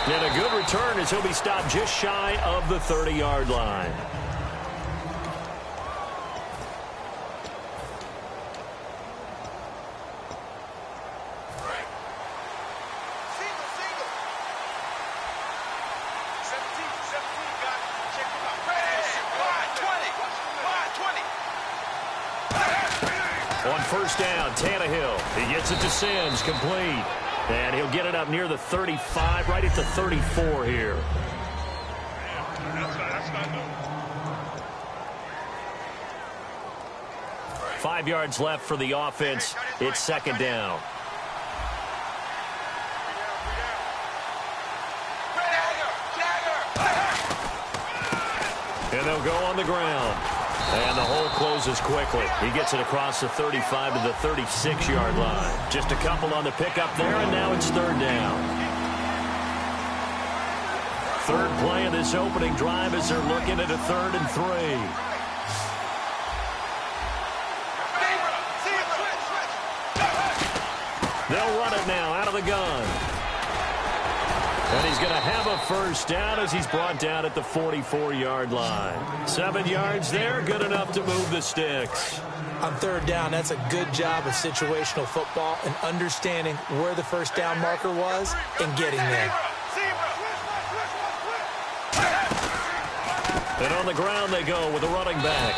And a good return as he'll be stopped just shy of the 30-yard line. On first down, Tannehill. He gets it to Sims, complete. And he'll get it up near the 35, right at the 34 here. Five yards left for the offense. It's second down. And they'll go on the ground. And the hole closes quickly. He gets it across the 35 to the 36-yard line. Just a couple on the pickup there, and now it's third down. Third play of this opening drive as they're looking at a 3rd and 3. They'll run it now out of the gun. And he's going to have a first down as he's brought down at the 44-yard line. 7 yards there, good enough to move the sticks. On third down, that's a good job of situational football and understanding where the first down marker was and getting there. And on the ground they go with a running back.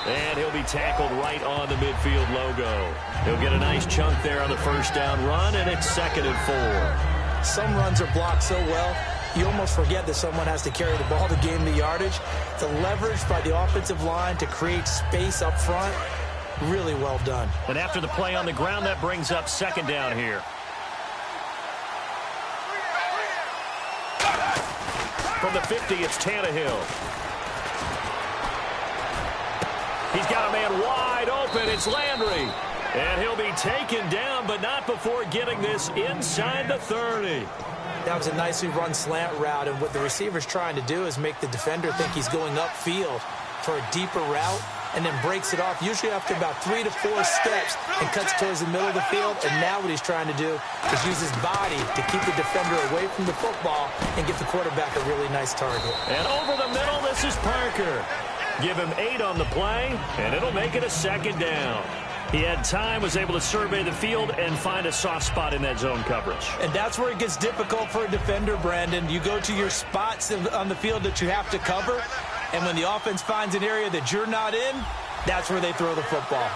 And he'll be tackled right on the midfield logo. He'll get a nice chunk there on the first down run, and it's 2nd and 4. Some runs are blocked so well, you almost forget that someone has to carry the ball to gain the yardage. The leverage by the offensive line to create space up front, really well done. And after the play on the ground, that brings up second down here. From the 50, it's Tannehill. He's got a man wide open. It's Landry. And he'll be taken down, but not before getting this inside the 30. That was a nicely run slant route, and what the receiver's trying to do is make the defender think he's going upfield for a deeper route, and then breaks it off, usually after about 3 to 4 steps, and cuts towards the middle of the field. And now what he's trying to do is use his body to keep the defender away from the football and give the quarterback a really nice target. And over the middle, this is Parker. Give him 8 on the play, and it'll make it a second down. He had time, was able to survey the field and find a soft spot in that zone coverage. And that's where it gets difficult for a defender, Brandon. You go to your spots on the field that you have to cover, and when the offense finds an area that you're not in, that's where they throw the football.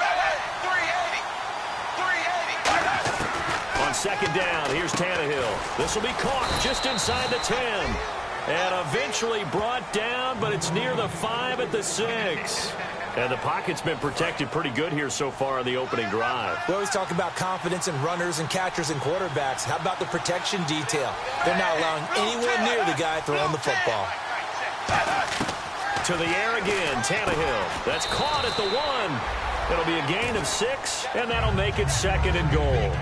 380. On second down, here's Tannehill. This will be caught just inside the 10. And eventually brought down, but it's near the 5 at the 6. And the pocket's been protected pretty good here so far on the opening drive. We always talk about confidence in runners and catchers and quarterbacks. How about the protection detail? They're not allowing anyone near the guy throwing the football. To the air again, Tannehill. That's caught at the 1. It'll be a gain of 6, and that'll make it 2nd and goal.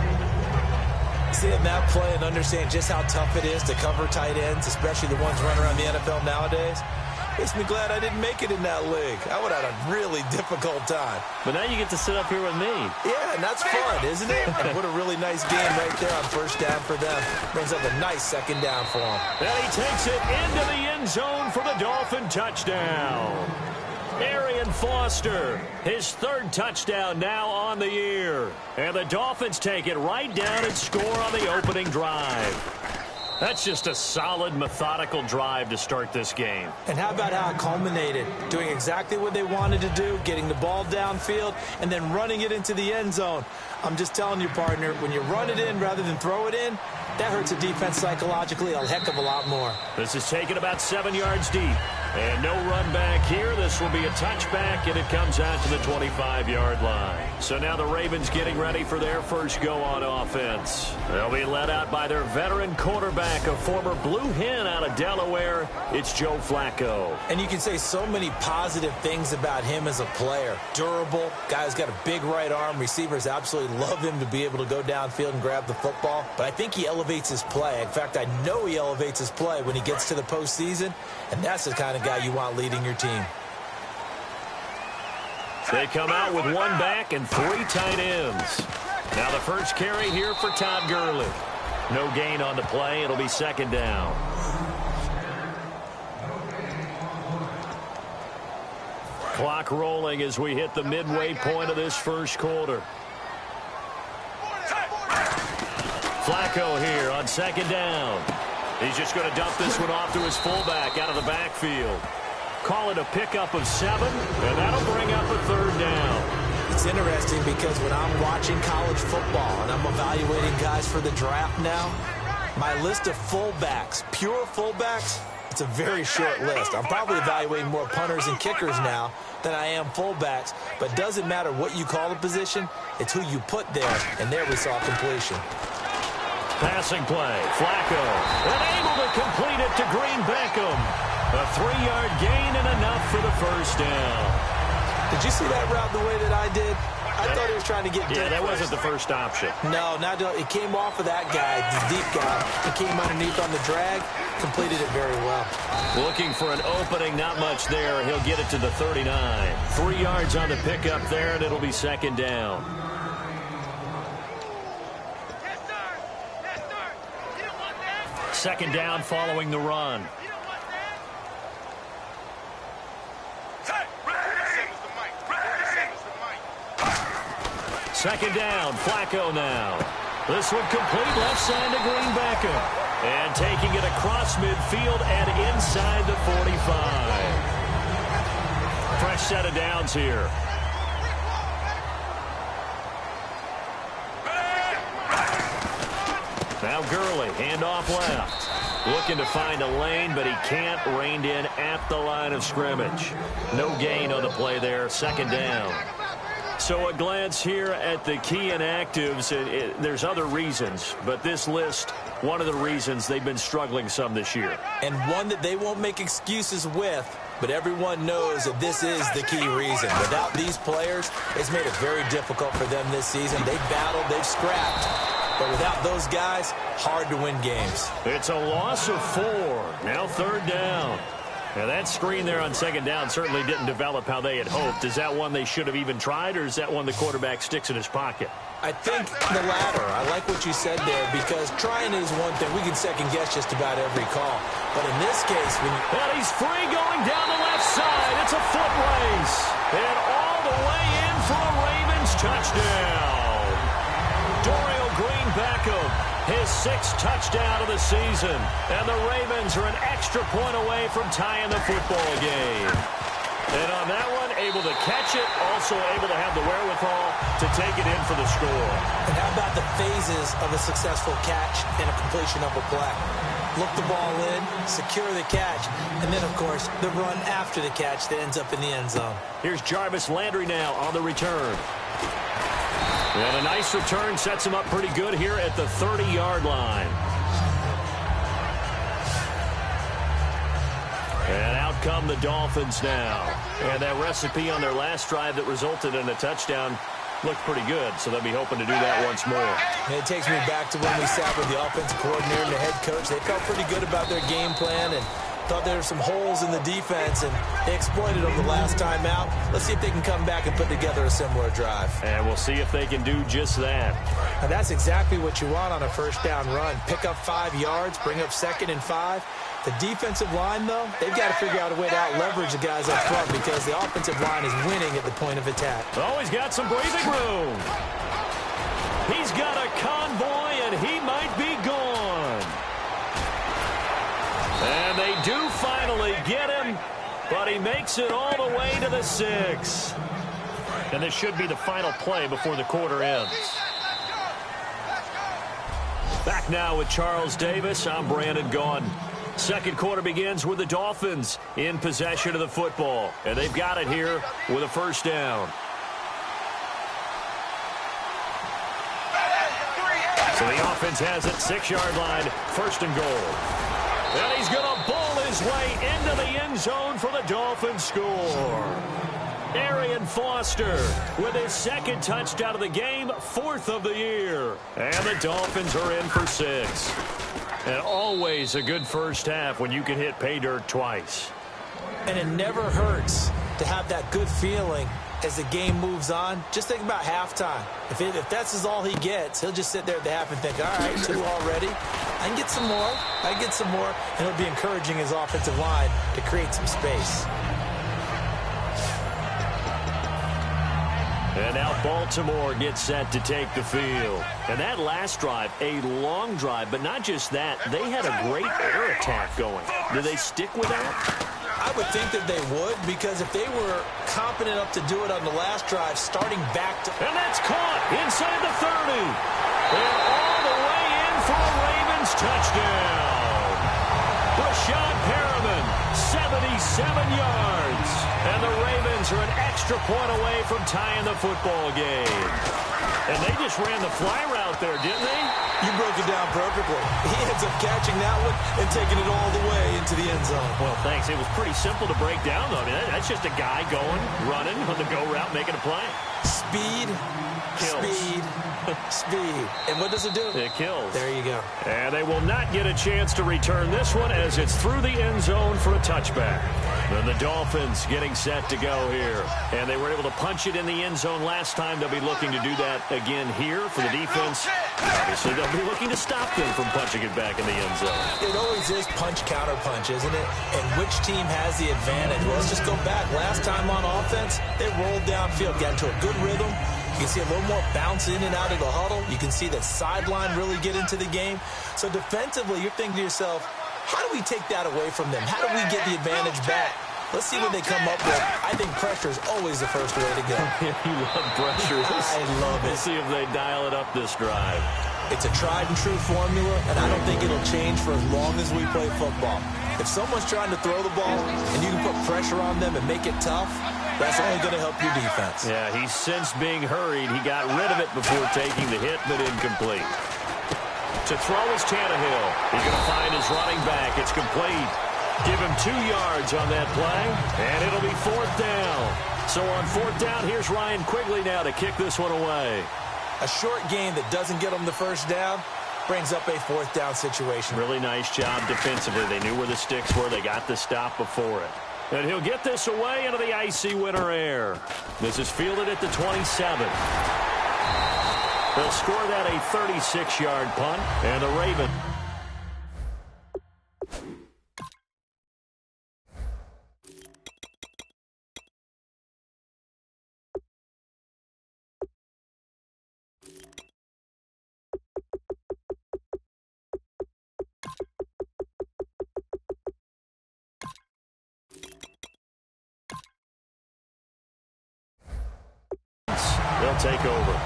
Seeing that play and understand just how tough it is to cover tight ends, especially the ones running around the NFL nowadays, makes me glad I didn't make it in that league. I would have had a really difficult time. But now you get to sit up here with me. Yeah, and that's fun, isn't it? What a really nice game right there on first down for them. Brings up a nice second down for them. And he takes it into the end zone for the Dolphin touchdown. Arian Foster, his 3rd touchdown now on the year. And the Dolphins take it right down and score on the opening drive. That's just a solid, methodical drive to start this game. And how about how it culminated? Doing exactly what they wanted to do, getting the ball downfield, and then running it into the end zone. I'm just telling you, partner, when you run it in rather than throw it in, that hurts a defense psychologically a heck of a lot more. This is taken about 7 yards deep. And no run back here. This will be a touchback, and it comes out to the 25-yard line. So now the Ravens getting ready for their first go on offense. They'll be led out by their veteran quarterback, a former Blue Hen out of Delaware. It's Joe Flacco. And you can say so many positive things about him as a player. Durable, guy's got a big right arm. Receivers absolutely love him to be able to go downfield and grab the football. But I think he elevates his play. In fact, I know he elevates his play when he gets to the postseason, and that's the kind of guy you want leading your team. They come out with 1 back and 3 tight ends. Now the first carry here for Todd Gurley. No gain on the play. It'll be second down. Clock rolling as we hit the midway point of this first quarter. Flacco here on second down. He's just going to dump this one off to his fullback out of the backfield. Call it a pickup of 7, and that'll bring up a third down. It's interesting because when I'm watching college football and I'm evaluating guys for the draft now, my list of fullbacks, pure fullbacks, it's a very short list. I'm probably evaluating more punters and kickers now than I am fullbacks, but it doesn't matter what you call the position, it's who you put there, and there we saw completion. Passing play, Flacco, and able to complete it to Green Beckham. A 3-yard gain and enough for the first down. Did you see that route the way that I did? I thought he was trying to get deep. Yeah, that wasn't the first option. No, it came off of that guy, the deep guy. It came underneath on the drag, completed it very well. Looking for an opening, not much there. He'll get it to the 39. 3 yards on the pickup there, and it'll be second down. Second down following the run. Second down, Flacco now. This one complete left side to Green Beckham. And taking it across midfield and inside the 45. Fresh set of downs here. Now Gurley, handoff left. Looking to find a lane, but he can't. Reined in at the line of scrimmage. No gain on the play there. Second down. So a glance here at the key inactives. There's other reasons, but this list, one of the reasons they've been struggling some this year. And one that they won't make excuses with, but everyone knows that this is the key reason. Without these players, it's made it very difficult for them this season. They've battled, they've scrapped. But without those guys, hard to win games. It's a loss of 4. Now third down. Now that screen there on second down certainly didn't develop how they had hoped. Is that one they should have even tried, or is that one the quarterback sticks in his pocket? I think the latter. I like what you said there, because trying is one thing. We can second-guess just about every call. But in this case, and he's free going down the left side. It's a foot race. And all the way in for a Ravens touchdown. Dorial Green Beckham, his 6th touchdown of the season. And the Ravens are an extra point away from tying the football game. And on that one, able to catch it, also able to have the wherewithal to take it in for the score. And how about the phases of a successful catch and a completion of a play? Look the ball in, secure the catch, and then, of course, the run after the catch that ends up in the end zone. Here's Jarvis Landry now on the return. And a nice return sets him up pretty good here at the 30-yard line. And out come the Dolphins now. And that recipe on their last drive that resulted in a touchdown looked pretty good, so they'll be hoping to do that once more. And it takes me back to when we sat with the offensive coordinator and the head coach. They felt pretty good about their game plan and thought there were some holes in the defense, and they exploited them the last time out. Let's see if they can come back and put together a similar drive. And we'll see if they can do just that. And that's exactly what you want on a first down run. Pick up 5 yards, bring up 2nd and 5. The defensive line, though, they've got to figure out a way to out-leverage the guys up front because the offensive line is winning at the point of attack. Oh, he's got some breathing room. He's got a convoy, and he might be gone. And they do finally get him, but he makes it all the way to the 6. And this should be the final play before the quarter ends. Back now with Charles Davis. I'm Brandon Gaudin. Second quarter begins with the Dolphins in possession of the football. And they've got it here with a first down. So the offense has it, 6-yard line, 1st and goal. And he's going to bowl his way into the end zone for the Dolphins score. Arian Foster with his 2nd touchdown of the game, 4th of the year. And the Dolphins are in for 6. And always a good first half when you can hit pay dirt twice. And it never hurts to have that good feeling as the game moves on. Just think about halftime. If that's all he gets, he'll just sit there at the half and think, all right, 2 already. I can get some more. I can get some more. And he'll be encouraging his offensive line to create some space. And now Baltimore gets set to take the field. And that last drive, a long drive, but not just that. They had a great air attack going. Do they stick with that? I would think that they would, because if they were competent enough to do it on the last drive, starting back to... And that's caught inside the 30. And all the way in for a Ravens touchdown. Rashad Perriman, 77 yards. And the Ravens are an extra point away from tying the football game. And they just ran the fly route there, didn't they? You broke it down perfectly. He ends up catching that one and taking it all the way into the end zone. Well, thanks. It was pretty simple to break down, though. I mean, that's just a guy going, running on the go route, making a play. Speed, kills. Speed, speed. And what does it do? It kills. There you go. And they will not get a chance to return this one as it's through the end zone for a touchback. And the Dolphins getting set to go here. And they were able to punch it in the end zone last time. They'll be looking to do that again here for the defense. Obviously, they'll be looking to stop them from punching it back in the end zone. It always is punch-counter-punch, isn't it? And which team has the advantage? Well, let's just go back. Last time on offense, they rolled downfield, got into a good rhythm. You can see a little more bounce in and out of the huddle. You can see that sideline really get into the game. So defensively, you're thinking to yourself, how do we take that away from them? How do we get the advantage back? Let's see what they come up with. I think pressure is always the first way to go. You love pressure. I love it. We'll see if they dial it up this drive. It's a tried-and-true formula, and I don't think it'll change for as long as we play football. If someone's trying to throw the ball and you can put pressure on them and make it tough, that's only going to help your defense. Yeah, he's since being hurried. He got rid of it before taking the hit, but incomplete. To throw is Tannehill. He's going to find his running back. It's complete. Give him 2 yards on that play, and it'll be 4th down. So on 4th down, here's Ryan Quigley now to kick this one away. A short game that doesn't get them the first down brings up a 4th down situation. Really nice job defensively. They knew where the sticks were. They got the stop before it. And he'll get this away into the icy winter air. This is fielded at the 27. They'll score that a 36-yard punt, and the Ravens. They'll take over.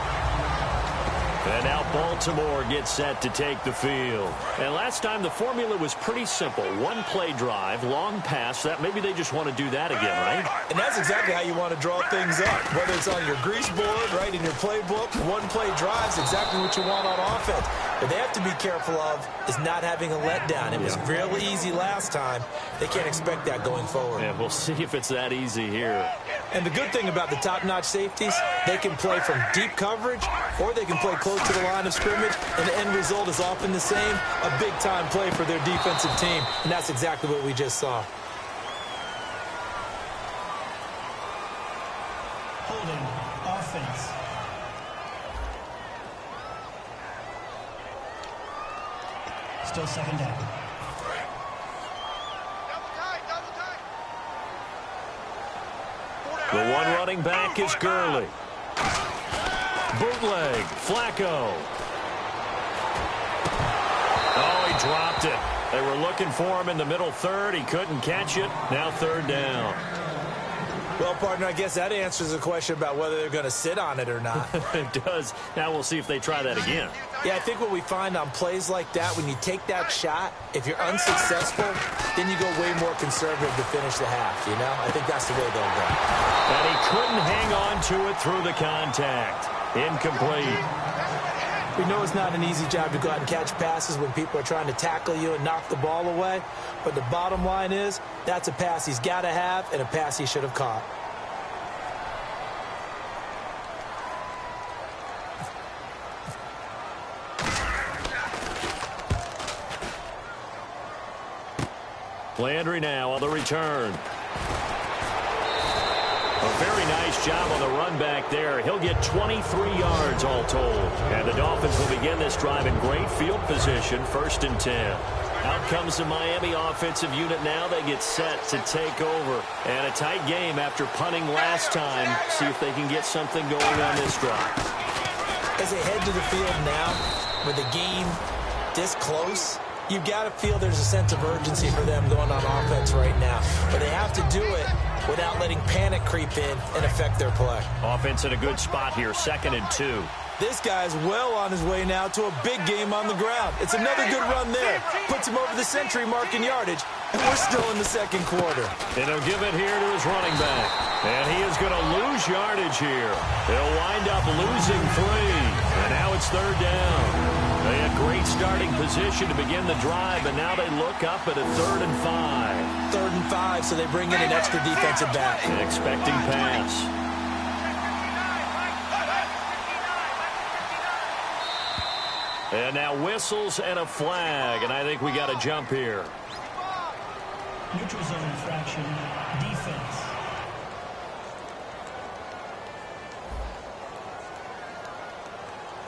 And now Baltimore gets set to take the field. And last time the formula was pretty simple. One play drive, long pass. That maybe they just want to do that again, right? And that's exactly how you want to draw things up. Whether it's on your grease board, right, in your playbook, one play drive is exactly what you want on offense. But they have to be careful of is not having a letdown. It was real easy last time. They can't expect that going forward. Yeah, we'll see if it's that easy here. And the good thing about the top-notch safeties, they can play from deep coverage or they can play close to the line of scrimmage, and the end result is often the same, a big-time play for their defensive team. And that's exactly what we just saw. Holding offense. Still 2nd down. The one running back is Gurley. Bootleg, Flacco. Oh, he dropped it. They were looking for him in the middle third. He couldn't catch it. Now 3rd down. Well, partner, I guess that answers the question about whether they're going to sit on it or not. It does. Now we'll see if they try that again. Yeah, I think what we find on plays like that, when you take that shot, if you're unsuccessful, then you go way more conservative to finish the half, you know? I think that's the way they'll go. And he couldn't hang on to it through the contact. Incomplete. We know it's not an easy job to go out and catch passes when people are trying to tackle you and knock the ball away. But the bottom line is, that's a pass he's got to have and a pass he should have caught. Landry now on the return. A very nice job on the run back there. He'll get 23 yards all told. And the Dolphins will begin this drive in great field position, 1st and 10. Out comes the Miami offensive unit now. They get set to take over. And a tight game after punting last time. See if they can get something going on this drive. As they head to the field now, with the game this close, you've got to feel there's a sense of urgency for them going on offense right now. But they have to do it without letting panic creep in and affect their play. Offense in a good spot here, 2nd and 2. This guy's well on his way now to a big game on the ground. It's another good run there. Puts him over the century mark in yardage, and we're still in the second quarter. And he'll give it here to his running back. And he is going to lose yardage here. He'll wind up losing 3. And now it's 3rd down. They had great starting position to begin the drive, and now they look up at a 3rd and 5. 3rd and 5, so they bring in an extra defensive back. An expecting pass. And now whistles and a flag, and I think we got a jump here. Neutral zone infraction, defense.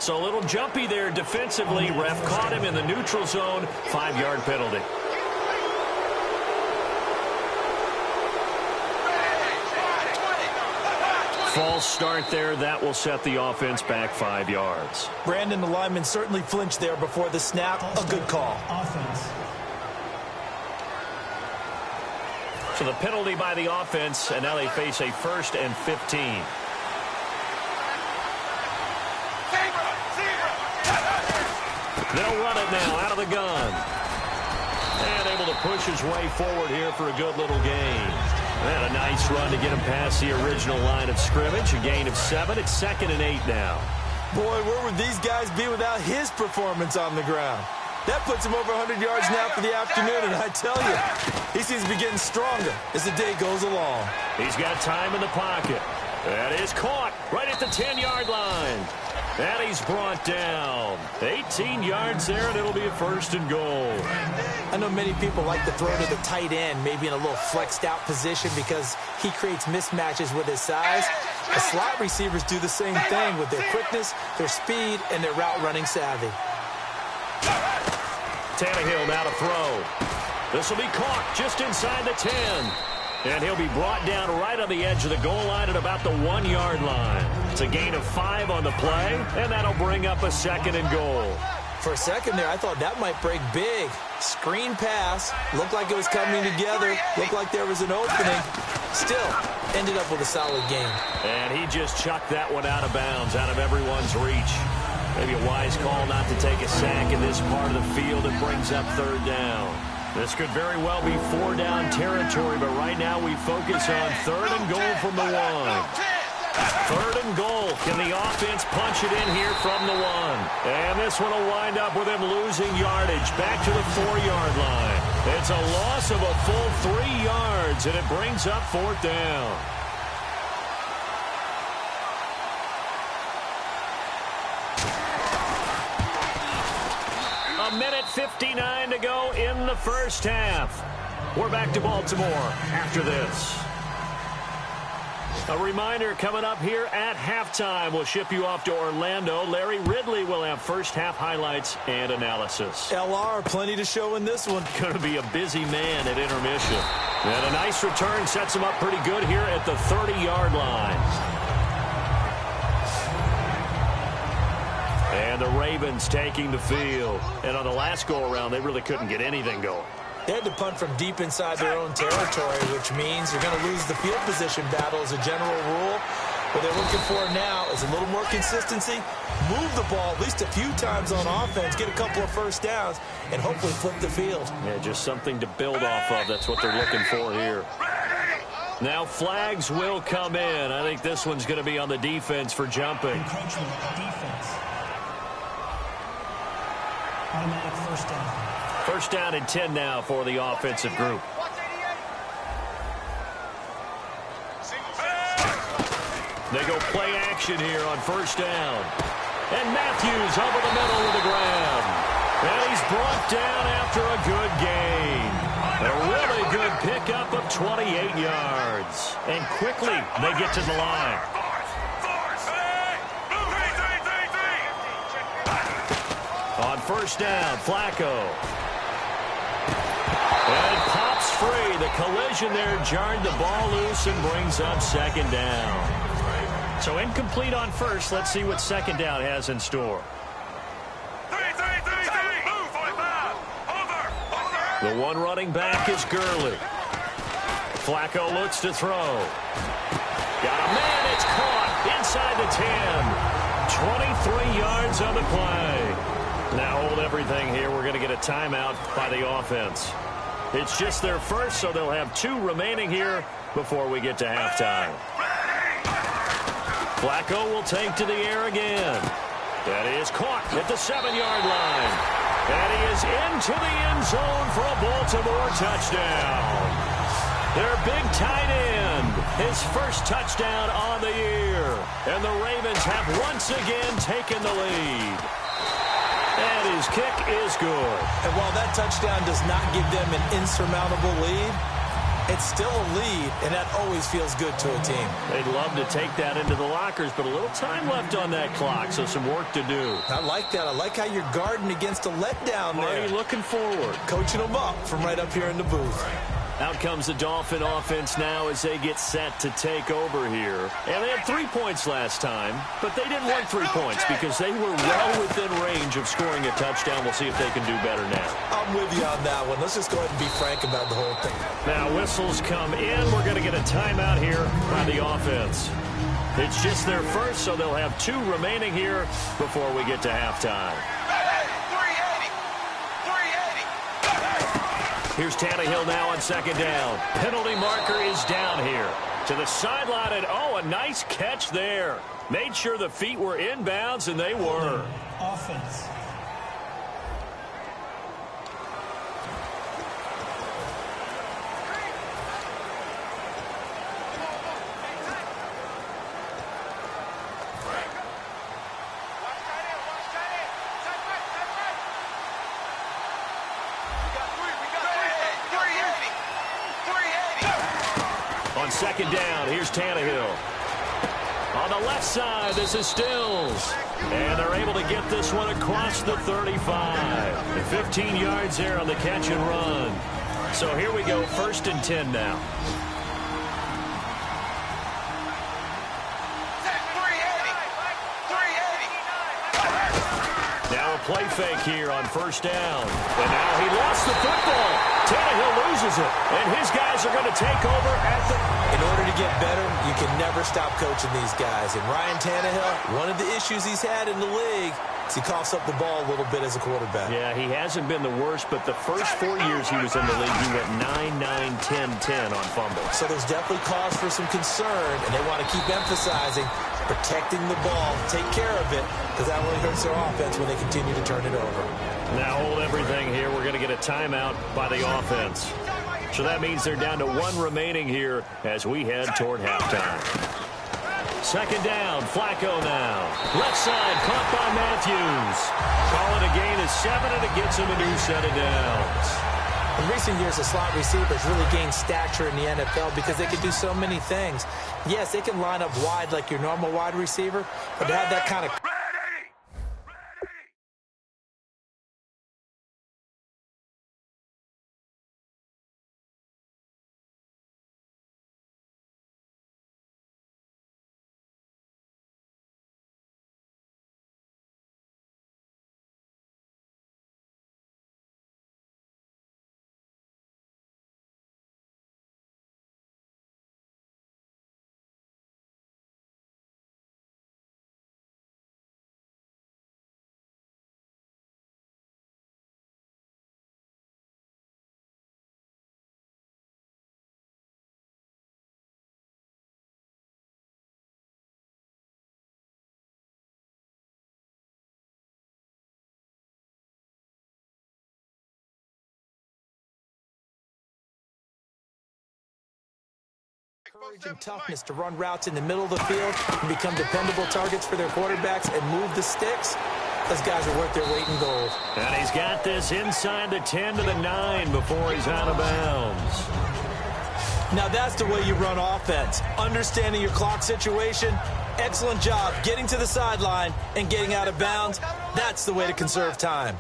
So a little jumpy there defensively. Ref caught him in the neutral zone. 5-yard penalty. False start there. That will set the offense back 5 yards. Brandon, the lineman, certainly flinched there before the snap. A good call. Offense. So the penalty by the offense, and now they face a 1st and 15. They'll run it now out of the gun. And able to push his way forward here for a good little gain. And a nice run to get him past the original line of scrimmage. A gain of 7. It's 2nd and 8 now. Boy, where would these guys be without his performance on the ground? That puts him over 100 yards now for the afternoon, and I tell you, he seems to be getting stronger as the day goes along. He's got time in the pocket. That is caught right at the 10-yard line. And he's brought down. 18 yards there, and it'll be a 1st and goal. I know many people like to throw to the tight end, maybe in a little flexed out position because he creates mismatches with his size. The slot receivers do the same thing with their quickness, their speed, and their route running savvy. Tannehill now to throw. This will be caught just inside the 10. And he'll be brought down right on the edge of the goal line at about the 1-yard line. It's a gain of 5 on the play, and that'll bring up a 2nd and goal. For a second there, I thought that might break big. Screen pass, looked like it was coming together, looked like there was an opening. Still, ended up with a solid game. And he just chucked that one out of bounds, out of everyone's reach. Maybe a wise call not to take a sack in this part of the field. It brings up 3rd down. This could very well be 4-down territory, but right now we focus on 3rd and goal from the 1. 3rd and goal. Can the offense punch it in here from the 1? And this one will wind up with him losing yardage back to the 4-yard line. It's a loss of a full 3 yards, and it brings up 4th down. A minute 59 to go in the first half. We're back to Baltimore after this. A reminder coming up here at halftime. We'll ship you off to Orlando. Larry Ridley will have first half highlights and analysis. LR, plenty to show in this one. Going to be a busy man at intermission. And a nice return sets him up pretty good here at the 30-yard line. And the Ravens taking the field. And on the last go-around, they really couldn't get anything going. They had to punt from deep inside their own territory, which means you're going to lose the field position battle as a general rule. What they're looking for now is a little more consistency, move the ball at least a few times on offense, get a couple of first downs, and hopefully flip the field. Yeah, just something to build off of. That's what they're looking for here. Now flags will come in. I think this one's going to be on the defense for jumping. Encroachment, defense. Automatic 1st down. 1st down and 10 now for the offensive group. They go play action here on 1st down. And Matthews over the middle with a grab. And he's brought down after a good gain. A really good pickup of 28 yards. And quickly they get to the line. On 1st down, Flacco. collision there jarred the ball loose and brings up second down. So incomplete on first. Let's see what second down has in store. The one running back is Gurley. Flacco looks to throw. Got a man. It's caught inside the 10. 23 yards on the play. Now hold everything here. We're going to get a timeout by the offense. It's just their first, so they'll have 2 remaining here before we get to halftime. Flacco will take to the air again. That is caught at the 7-yard line. And he is into the end zone for a Baltimore touchdown. Their big tight end, his first touchdown on the year. And the Ravens have once again taken the lead. And his kick is good. And while that touchdown does not give them an insurmountable lead, it's still a lead, and that always feels good to a team. They'd love to take that into the lockers, but a little time left on that clock, so some work to do. I like that. I like how you're guarding against a letdown there. Already looking forward. Coaching them up from right up here in the booth. Out comes the Dolphin offense now as they get set to take over here. And they had 3 points last time, but they didn't want 3 points because they were well within range of scoring a touchdown. We'll see if they can do better now. I'm with you on that one. Let's just go ahead and be frank about the whole thing. Now whistles come in. We're going to get a timeout here by the offense. It's just their first, so they'll have 2 remaining here before we get to halftime. Here's Tannehill now on second down. Penalty marker is down here. To the sideline, and a nice catch there. Made sure the feet were inbounds, and they were. Offense. On second down, here's Tannehill. On the left side, this is Stills. And they're able to get this one across the 35. 15 yards there on the catch and run. So here we go, 1st and 10 now. Now a play fake here on 1st down. And now he lost the football. Tannehill loses it. And his guys are going to take over at the... In order to get better, you can never stop coaching these guys. And Ryan Tannehill, one of the issues he's had in the league is he coughs up the ball a little bit as a quarterback. Yeah, he hasn't been the worst, but the first 4 years he was in the league, he went 9, 9, 10, 10 on fumbles. So there's definitely cause for some concern, and they want to keep emphasizing protecting the ball, take care of it, because that really hurts their offense when they continue to turn it over. Now hold everything here. We're going to get a timeout by the offense. So that means they're down to 1 remaining here as we head toward halftime. Second down, Flacco now. Left side, caught by Matthews. Call it a gain of 7, and it gets him a new set of downs. In recent years, the slot receivers really gained stature in the NFL because they can do so many things. Yes, they can line up wide like your normal wide receiver, but to have that kind of... courage and toughness to run routes in the middle of the field and become dependable targets for their quarterbacks and move the sticks. Those guys are worth their weight in gold. And he's got this inside the 10 to the 9 before he's out of bounds. Now that's the way you run offense. Understanding your clock situation. Excellent job getting to the sideline and getting out of bounds. That's the way to conserve time.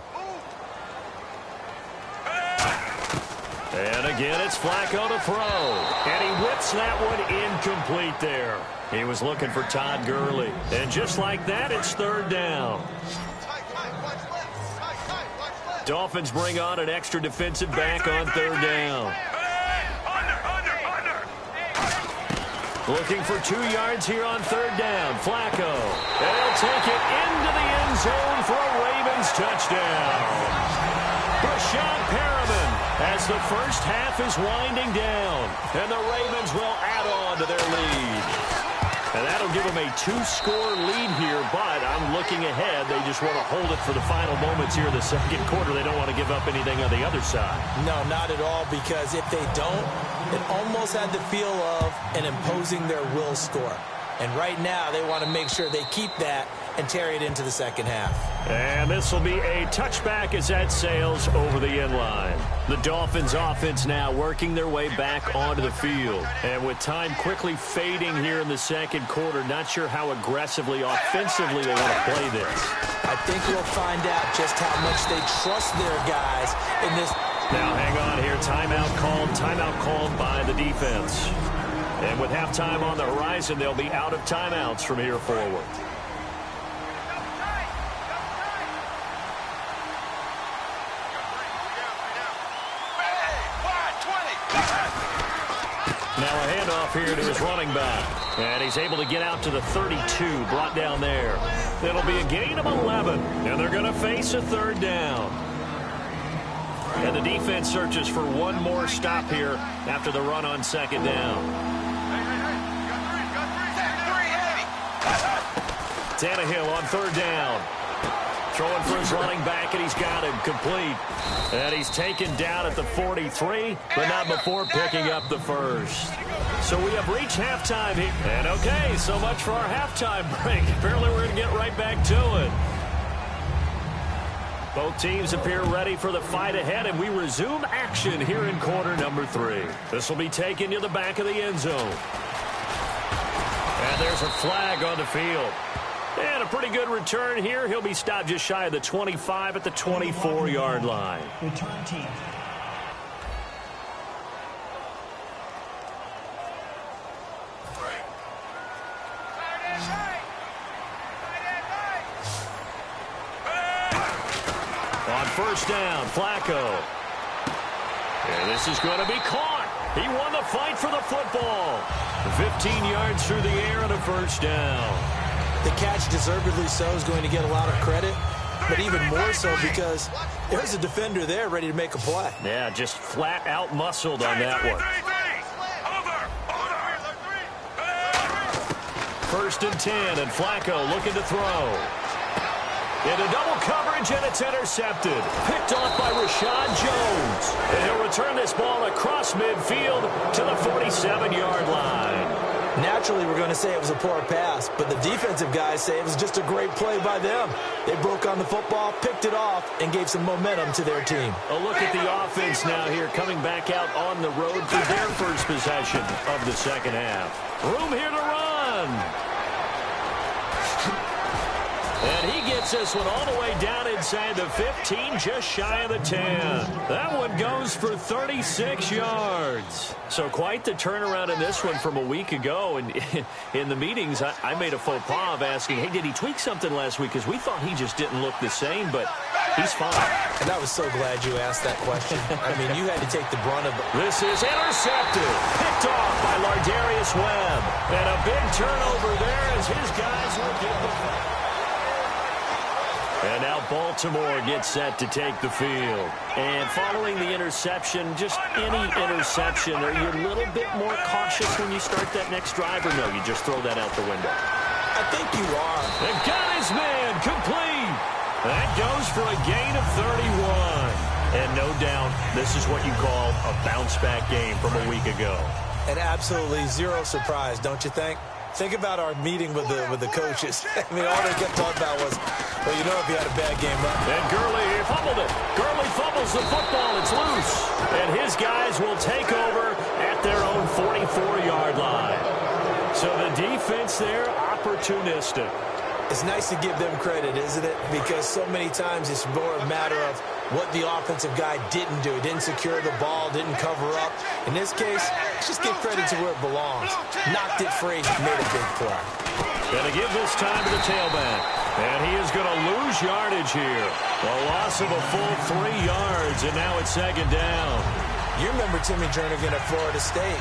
And again, it's Flacco to throw. And he whips that one incomplete there. He was looking for Todd Gurley. And just like that, it's third down. Dolphins bring on an extra defensive back on third down. Looking for 2 yards here on third down. Flacco. And he'll take it into the end zone for a Ravens touchdown. Rashad Perriman as the first half is winding down. And the Ravens will add on to their lead. And that'll give them a 2-score lead here, but I'm looking ahead. They just want to hold it for the final moments here in the second quarter. They don't want to give up anything on the other side. No, not at all, because if they don't, it almost had the feel of an imposing their will score. And right now, they want to make sure they keep that and carry it into the second half. And this will be a touchback as that sails over the end line. The Dolphins offense now working their way back onto the field. And with time quickly fading here in the second quarter, not sure how aggressively, offensively they want to play this. I think we'll find out just how much they trust their guys in this. Now hang on here. Timeout called by the defense. And with halftime on the horizon, they'll be out of timeouts from here forward. Now a handoff here to his running back. And he's able to get out to the 32, brought down there. It'll be a gain of 11, and they're going to face a third down. And the defense searches for one more stop here after the run on second down. Tannehill on third down. Throwing for his running back, and he's got him complete. And he's taken down at the 43, but not before picking up the first. So we have reached halftime here. And okay, so much for our halftime break. Apparently we're going to get right back to it. Both teams appear ready for the fight ahead, and we resume action here in quarter number 3. This will be taken to the back of the end zone. And there's a flag on the field. And a pretty good return here. He'll be stopped just shy of the 25 at the 24-yard line. Return team. On first down, Flacco. And this is going to be caught. He won the fight for the football. 15 yards through the air and a first down. The catch, deservedly so, is going to get a lot of credit, but even more so because there's a defender there ready to make a play. Yeah, just flat out muscled on that one. First and 10, and Flacco looking to throw. Into double coverage, and it's intercepted. Picked off by Rashad Jones. And he'll return this ball across midfield to the 47-yard line. Naturally, we're going to say it was a poor pass, but the defensive guys say it was just a great play by them. They broke on the football, picked it off, and gave some momentum to their team. A look at the offense now here, coming back out on the road for their first possession of the second half. Room here to run. And he gets this one all the way down inside the 15, just shy of the 10. That one goes for 36 yards. So quite the turnaround in this one from a week ago. And in the meetings, I made a faux pas of asking, hey, did he tweak something last week? Because we thought he just didn't look the same, but he's fine. And I was so glad you asked that question. I mean, you had to take the brunt of it. This is intercepted. Picked off by Lardarius Webb. And a big turnover there as his guys will get the ball. And now Baltimore gets set to take the field. And following the interception, just any interception, are you a little bit more cautious when you start that next drive, or no, you just throw that out the window? I think you are. And got his man complete. That goes for a gain of 31. And no doubt, this is what you call a bounce-back game from a week ago. And absolutely zero surprise, don't you think? Think about our meeting with the coaches. I mean, all they kept talking about was, well, you know, if you had a bad game, right? And Gurley fumbled it. Gurley fumbles the football. It's loose. And his guys will take over at their own 44-yard line. So the defense there, opportunistic. It's nice to give them credit, isn't it? Because so many times it's more a matter of what the offensive guy didn't do. He didn't secure the ball, didn't cover up. In this case, just give credit to where it belongs. Knocked it free, made a big play. Going to give this time to the tailback. And he is going to lose yardage here. A loss of a full 3 yards, and now it's second down. You remember Timmy Jernigan at Florida State.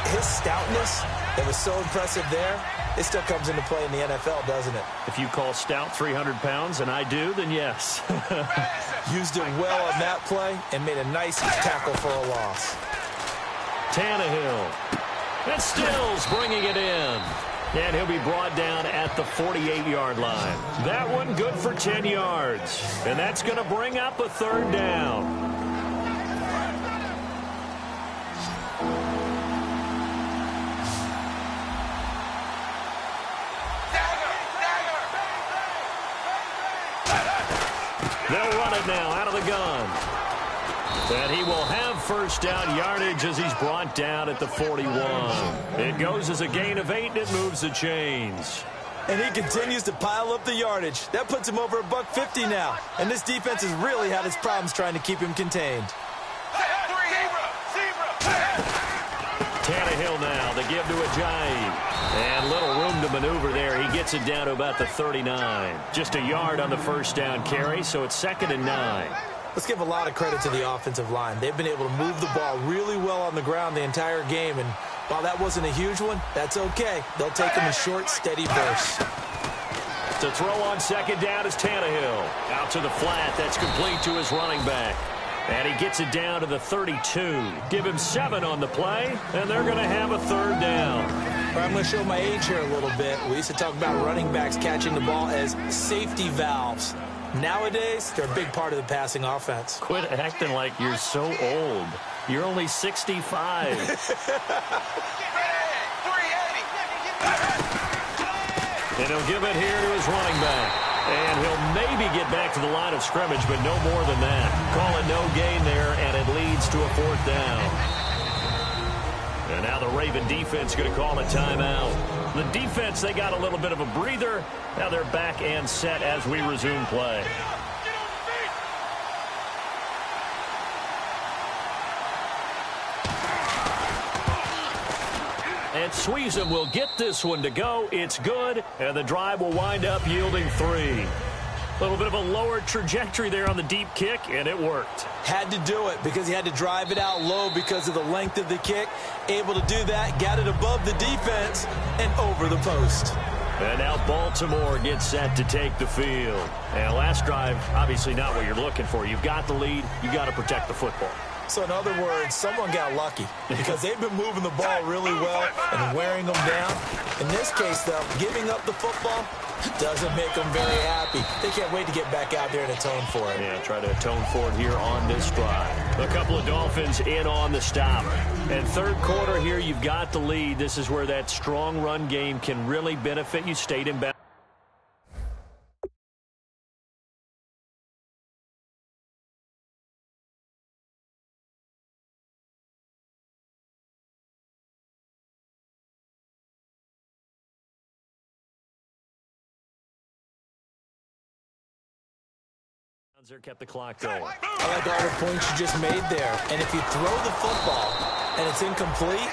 His stoutness that was so impressive there, it still comes into play in the NFL, doesn't it? If you call stout 300 pounds, and I do, then yes. Used it well on that play and made a nice tackle for a loss. Tannehill. And Stills bringing it in. And he'll be brought down at the 48-yard line. That one good for 10 yards. And that's going to bring up a third down. They'll run it now out of the gun. And he will have first down yardage as he's brought down at the 41. It goes as a gain of 8, and it moves the chains. And he continues to pile up the yardage. That puts him over $150 now. And this defense has really had its problems trying to keep him contained. Tannehill now, the give to Ajayi. And little room to maneuver there. He gets it down to about the 39. Just a yard on the first down carry, so it's 2nd and 9. Let's give a lot of credit to the offensive line. They've been able to move the ball really well on the ground the entire game. And while that wasn't a huge one, that's okay. They'll take them in short, steady bursts. To throw on second down is Tannehill. Out to the flat. That's complete to his running back. And he gets it down to the 32. Give him 7 on the play, and they're going to have a third down. All right, I'm going to show my age here a little bit. We used to talk about running backs catching the ball as safety valves. Nowadays, they're a big part of the passing offense. Quit acting like you're so old. You're only 65. And he'll give it here to his running back. And he'll maybe get back to the line of scrimmage, but no more than that. Call it no gain there, and it leads to a 4th down. And now the Raven defense going to call a timeout. The defense, they got a little bit of a breather. Now they're back and set as we resume play. And Sweezum will get this one to go. It's good, and the drive will wind up yielding 3. A little bit of a lower trajectory there on the deep kick, and it worked. Had to do it because he had to drive it out low because of the length of the kick. Able to do that, got it above the defense, and over the post. And now Baltimore gets set to take the field. And last drive, obviously not what you're looking for. You've got the lead. You've got to protect the football. So in other words, someone got lucky because they've been moving the ball really well and wearing them down. In this case, though, giving up the football doesn't make them very happy. They can't wait to get back out there and atone for it. Yeah, try to atone for it here on this drive. A couple of Dolphins in on the stop. And third quarter here, you've got the lead. This is where that strong run game can really benefit you. Stayed in bounds. Kept the clock going. I like all the points you just made there. And if you throw the football and it's incomplete,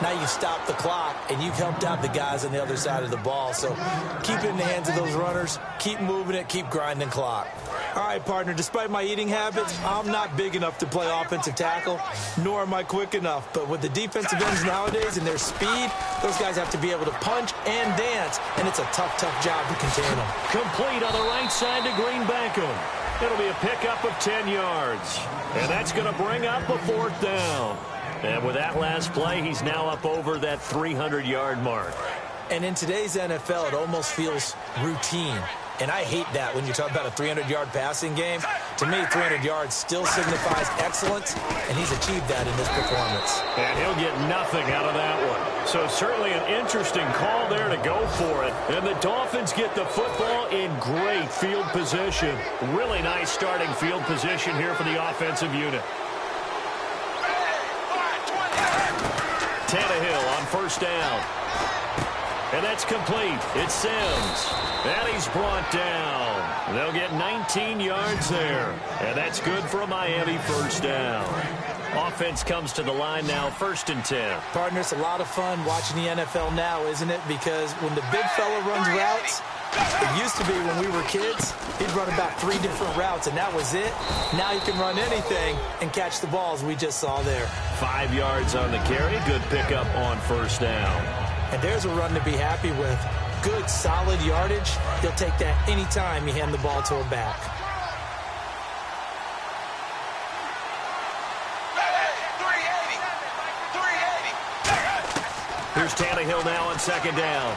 now you stop the clock and you've helped out the guys on the other side of the ball. So keep it in the hands of those runners. Keep moving it. Keep grinding clock. All right, partner, despite my eating habits, I'm not big enough to play offensive tackle, nor am I quick enough. But with the defensive ends nowadays and their speed, those guys have to be able to punch and dance, and it's a tough, tough job to contain them. Complete on the right side to Greenbackham. It'll be a pickup of 10 yards. And that's going to bring up a 4th down. And with that last play, he's now up over that 300-yard mark. And in today's NFL, it almost feels routine. And I hate that when you talk about a 300-yard passing game. To me, 300 yards still signifies excellence, and he's achieved that in this performance. And he'll get nothing out of that one. So certainly an interesting call there to go for it. And the Dolphins get the football in great field position. Really nice starting field position here for the offensive unit. Tannehill on first down. And that's complete. It's Sims. And he's brought down. They'll get 19 yards there. And that's good for a Miami first down. Offense comes to the line now, 1st and 10. Partner, it's a lot of fun watching the NFL now, isn't it? Because when the big fella runs routes, it used to be when we were kids, he'd run about 3 different routes, and that was it. Now he can run anything and catch the balls we just saw there. 5 yards on the carry. Good pickup on first down. And there's a run to be happy with. Good, solid yardage. He'll take that anytime you hand the ball to a back. Here's Tannehill now on 2nd down.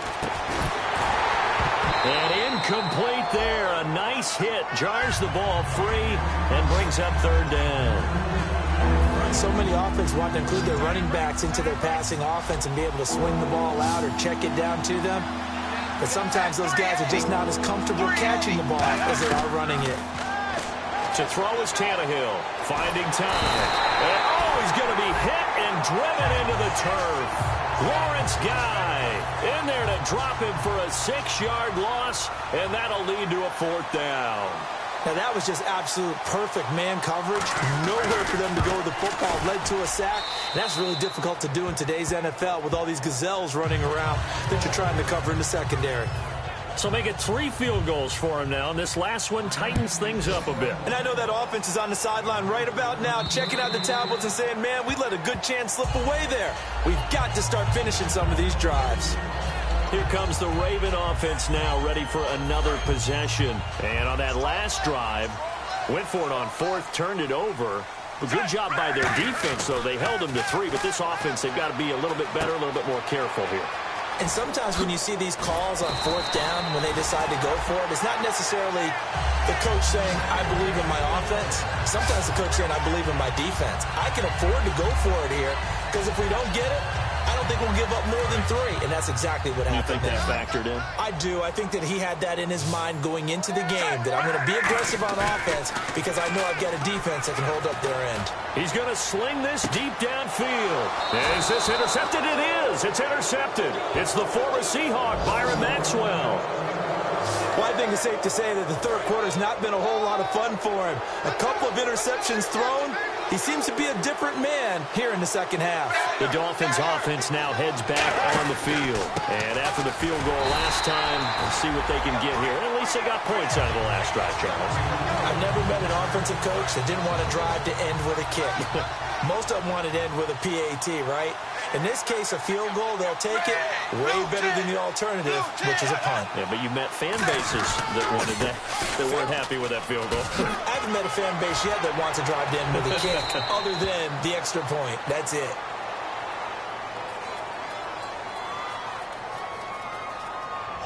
And incomplete there. A nice hit. Jars the ball free and brings up 3rd down. So many offenses want to include their running backs into their passing offense and be able to swing the ball out or check it down to them. But sometimes those guys are just not as comfortable catching the ball as they are running it. To throw is Tannehill. Finding time. And, he's going to be hit and driven into the turf. Lawrence Guy in there to drop him for a 6-yard loss, and that'll lead to a 4th down. Now, that was just absolute perfect man coverage. Nowhere for them to go with the football. Led to a sack. And that's really difficult to do in today's NFL with all these gazelles running around that you're trying to cover in the secondary. So make it 3 field goals for him now, and this last one tightens things up a bit. And I know that offense is on the sideline right about now, checking out the tablets and saying, man, we let a good chance slip away there. We've got to start finishing some of these drives. Here comes the Raven offense now, ready for another possession. And on that last drive, went for it on 4th, turned it over. A good job by their defense, though. They held them to 3, but this offense, they've got to be a little bit better, a little bit more careful here. And sometimes when you see these calls on 4th down, when they decide to go for it, it's not necessarily the coach saying, I believe in my offense. Sometimes the coach saying, I believe in my defense. I can afford to go for it here, because if we don't get it, I don't think we'll give up more than 3. And that's exactly what happened. You think that factored in? I do. I think that he had that in his mind going into the game, that I'm going to be aggressive on offense because I know I've got a defense that can hold up their end. He's going to sling this deep downfield. Is this intercepted? It is. It's intercepted. It's the former Seahawk, Byron Maxwell. Well, I think it's safe to say that the 3rd quarter has not been a whole lot of fun for him. A couple of interceptions thrown. He seems to be a different man here in the 2nd half. The Dolphins offense now heads back on the field. And after the field goal last time, we'll see what they can get here. At least they got points out of the last drive, Charles. I've never met an offensive coach that didn't want to drive to end with a kick. Most of them wanted to end with a PAT, right? In this case, a field goal, they'll take it. Way better than the alternative, which is a punt. Yeah, but you met fan bases that wanted that, that weren't happy with that field goal. I haven't met a fan base yet that wants to drive to end with a kick, other than the extra point. That's it.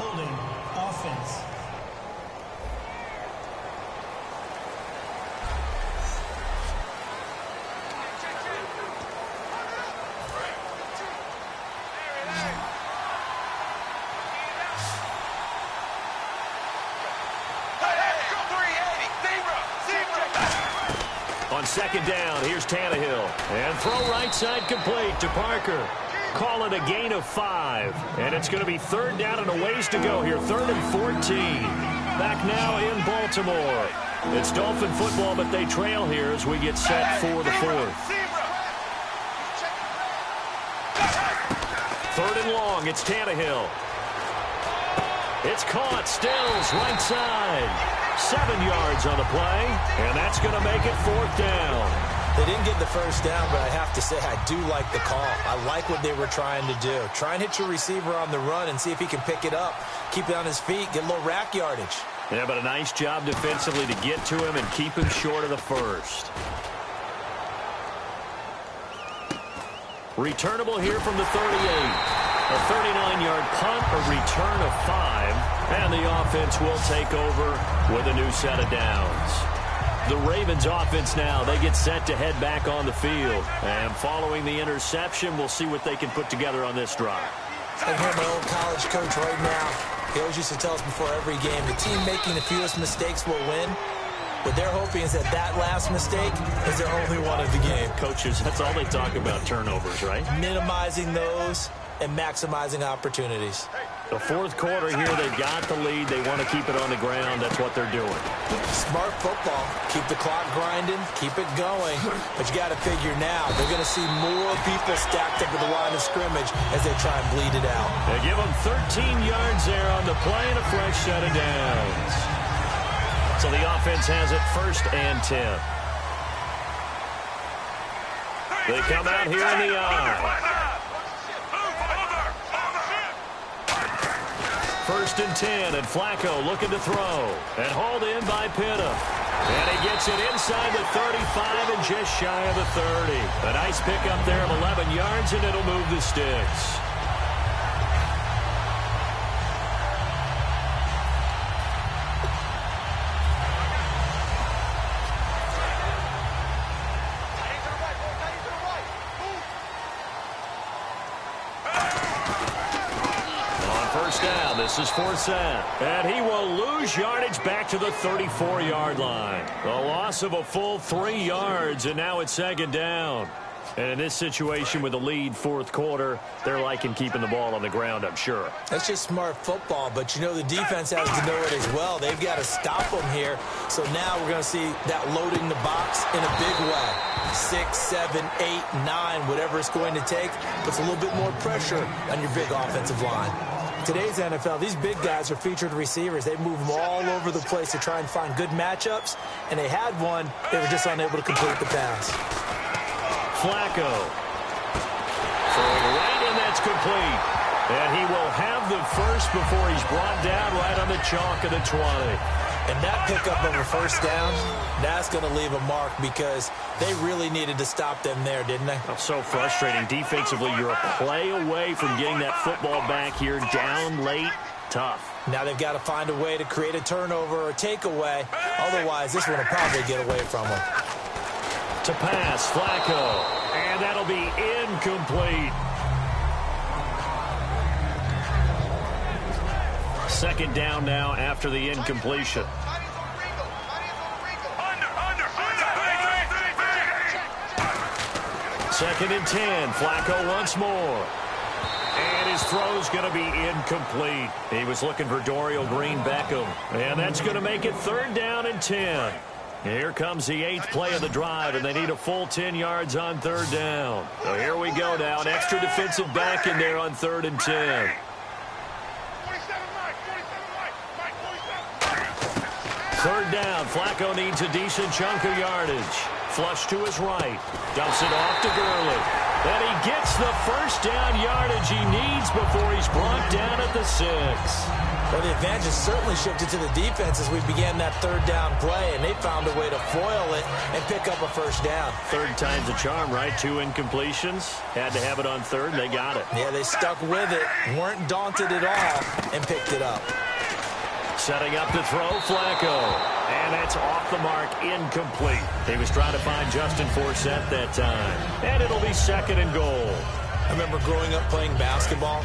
Holding offense. On 2nd down, here's Tannehill. And throw right side complete to Parker. Call it a gain of 5. And it's going to be 3rd down and a ways to go here. 3rd and 14. Back now in Baltimore. It's Dolphin football, but they trail here as we get set for the 4th. 3rd and long, it's Tannehill. It's caught, Stills, right side. 7 yards on the play, and that's going to make it 4th down. They didn't get the first down, but I have to say I do like the call. I like what they were trying to do. Try and hit your receiver on the run and see if he can pick it up. Keep it on his feet, get a little rack yardage. Yeah, but a nice job defensively to get to him and keep him short of the first. Returnable here from the 38. A 39-yard punt, a return of 5, and the offense will take over with a new set of downs. The Ravens offense now, they get set to head back on the field. And following the interception, we'll see what they can put together on this drive. I hear my old college coach right now. He always used to tell us before every game, the team making the fewest mistakes will win. What they're hoping is that that last mistake is their only one of the game. Coaches, that's all they talk about, turnovers, right? Minimizing those and maximizing opportunities. The fourth quarter here, they've got the lead. They want to keep it on the ground. That's what they're doing. Smart football. Keep the clock grinding. Keep it going. But you got to figure now, they're going to see more people stacked up at the line of scrimmage as they try and bleed it out. They give them 13 yards there on the play and a fresh set of downs. So the offense has it 1st and 10. They come out here in the eye. 1st and 10, and Flacco looking to throw. And hauled in by Pitta. And he gets it inside the 35 and just shy of the 30. A nice pickup there of 11 yards, and it'll move the sticks. This is 4th down, and he will lose yardage back to the 34-yard line. The loss of a full 3 yards, and now it's 2nd down. And in this situation with the lead 4th quarter, they're liking keeping the ball on the ground, I'm sure. That's just smart football, but you know the defense has to know it as well. They've got to stop them here. So now we're going to see that loading the box in a big way. 6, 7, 8, 9, whatever it's going to take, puts a little bit more pressure on your big offensive line. Today's NFL, these big guys are featured receivers. They move them all over the place to try and find good matchups, and they had one. They were just unable to complete the pass. Flacco. Throwing right, and that's complete. And he will have the first before he's brought down right on the chalk of the 20. And that pickup of a 1st down, that's going to leave a mark because they really needed to stop them there, didn't they? Oh, so frustrating. Defensively, you're a play away from getting that football back here. Down late, tough. Now they've got to find a way to create a turnover or takeaway. Otherwise, this one will probably get away from them. To pass, Flacco. And that'll be incomplete. 2nd down now after the incompletion. Second and 10. Flacco once more. And his throw's going to be incomplete. He was looking for Dorial Green-Beckham. And that's going to make it 3rd down and 10. Here comes the 8th play of the drive, and they need a full 10 yards on 3rd down. So here we go now. An extra defensive back in there on 3rd and 10. 3rd down. Flacco needs a decent chunk of yardage. Flush to his right. Dumps it off to Gurley. And he gets the 1st down yardage he needs before he's brought down at the 6. Well, the advantage has certainly shifted to the defense as we began that 3rd down play, and they found a way to foil it and pick up a 1st down. 3rd time's a charm, right? 2 incompletions. Had to have it on 3rd, and they got it. Yeah, they stuck with it, weren't daunted at all, and picked it up. Setting up to throw, Flacco. And that's off the mark, incomplete. He was trying to find Justin Forsett that time. And it'll be 2nd and goal. I remember growing up playing basketball.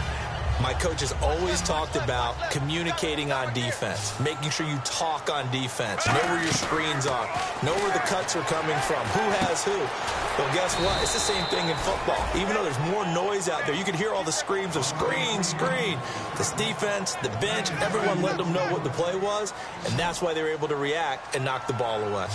My coaches always talked about communicating on defense, making sure you talk on defense, know where your screens are, know where the cuts are coming from, who has who. Well, guess what? It's the same thing in football. Even though there's more noise out there, you can hear all the screams of screen, screen. This defense, the bench, everyone let them know what the play was, and that's why they were able to react and knock the ball away.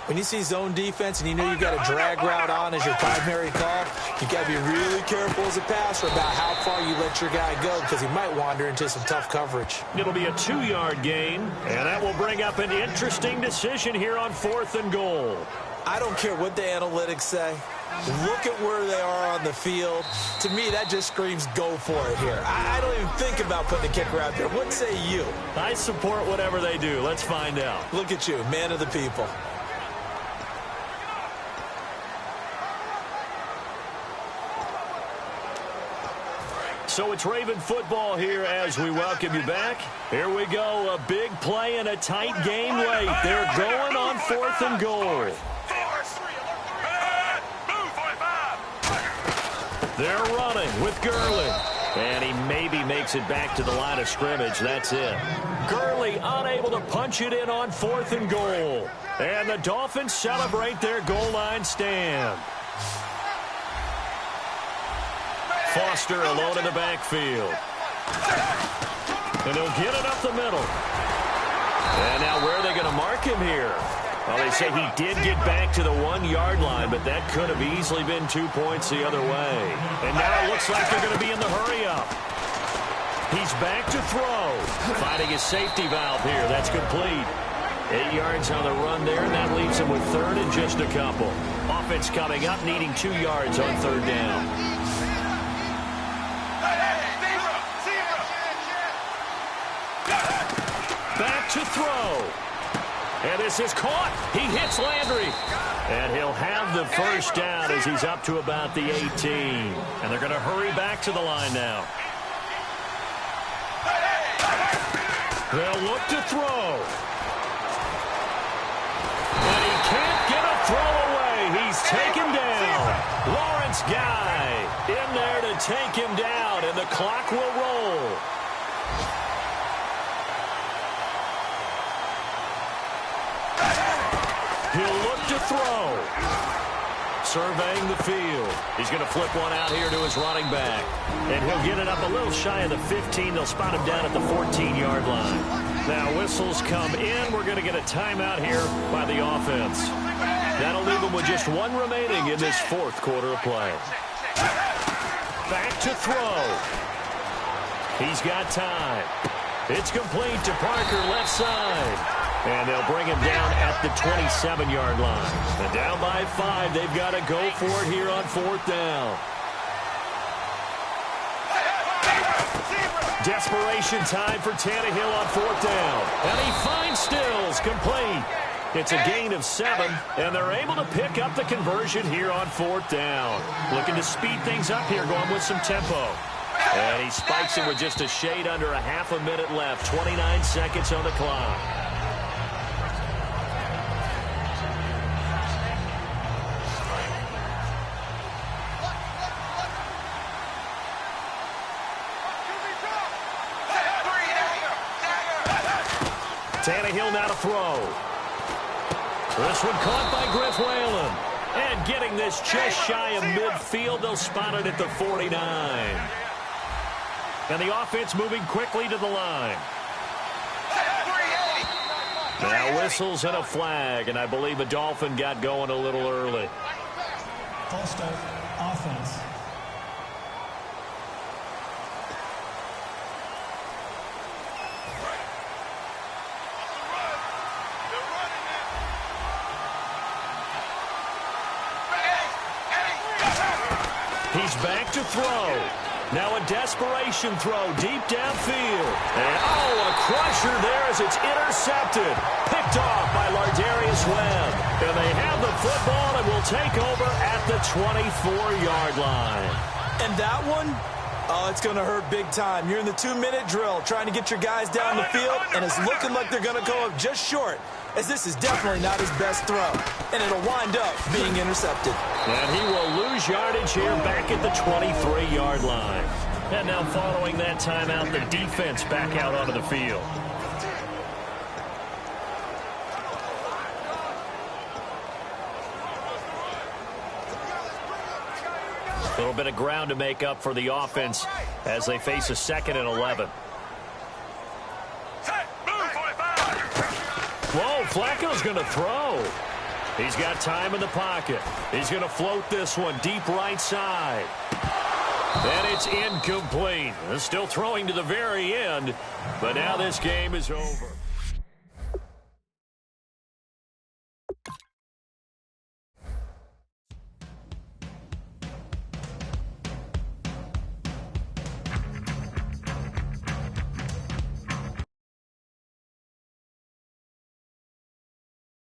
When you see zone defense and you know you've got a drag route on as your primary call, you've got to be really careful as a passer about how far you let your guy go because he might wander into some tough coverage. It'll be a 2-yard gain, and that will bring up an interesting decision here on 4th and goal. I don't care what the analytics say. Look at where they are on the field. To me, that just screams go for it here. I don't even think about putting a kicker out there. What say you? I support whatever they do. Let's find out. Look at you, man of the people. So it's Raven football here as we welcome you back. Here we go, a big play and a tight game late. They're going on 4th and goal. They're running with Gurley. And he maybe makes it back to the line of scrimmage. That's it. Gurley unable to punch it in on 4th and goal. And the Dolphins celebrate their goal line stand. Foster alone in the backfield. And he'll get it up the middle. And now where are they going to mark him here? Well, they say he did get back to the 1-yard line, but that could have easily been 2 points the other way. And now it looks like they're going to be in the hurry-up. He's back to throw. Finding his safety valve here. That's complete. 8 yards on the run there, and that leaves him with third and just a couple. Offense coming up, needing 2 yards on third down. Back to throw. And this is caught. He hits Landry. And he'll have the first down as he's up to about the 18. And they're going to hurry back to the line now. They'll look to throw. And he can't get a throw away. He's taken down. Lawrence Guy in there to take him down, and the clock will roll. He'll look to throw. Surveying the field. He's going to flip one out here to his running back. And he'll get it up a little shy of the 15. They'll spot him down at the 14-yard line. Now whistles come in. We're going to get a timeout here by the offense. That'll leave him with just one remaining in this fourth quarter of play. Back to throw. He's got time. It's complete to Parker left side. And they'll bring him down at the 27-yard line. And down by 5, they've got to go for it here on fourth down. Desperation time for Tannehill on fourth down. And he finds Stills, complete. It's a gain of 7, and they're able to pick up the conversion here on fourth down. Looking to speed things up here, going with some tempo. And he spikes it with just a shade under a half a minute left. 29 seconds on the clock. Tannehill now to throw. This one caught by Griff Whalen. And getting this just shy of midfield, they'll spot it at the 49. And the offense moving quickly to the line. Now whistles and a flag, and I believe a Dolphin got going a little early. False start, offense. He's back to throw. Now a desperation throw deep downfield. And a crusher there as it's intercepted. Picked off by Lardarius Webb. And they have the football and will take over at the 24-yard line. And that one, it's going to hurt big time. You're in the 2-minute drill trying to get your guys down the field, and it's looking like they're going to go up just short, as this is definitely not his best throw, and it'll wind up being intercepted. And he will lose yardage here back at the 23-yard line. And now following that timeout, the defense back out onto the field. A little bit of ground to make up for the offense as they face a 2nd and 11. Whoa, Flacco's going to throw. He's got time in the pocket. He's going to float this one deep right side. And it's incomplete. Still throwing to the very end, but now this game is over.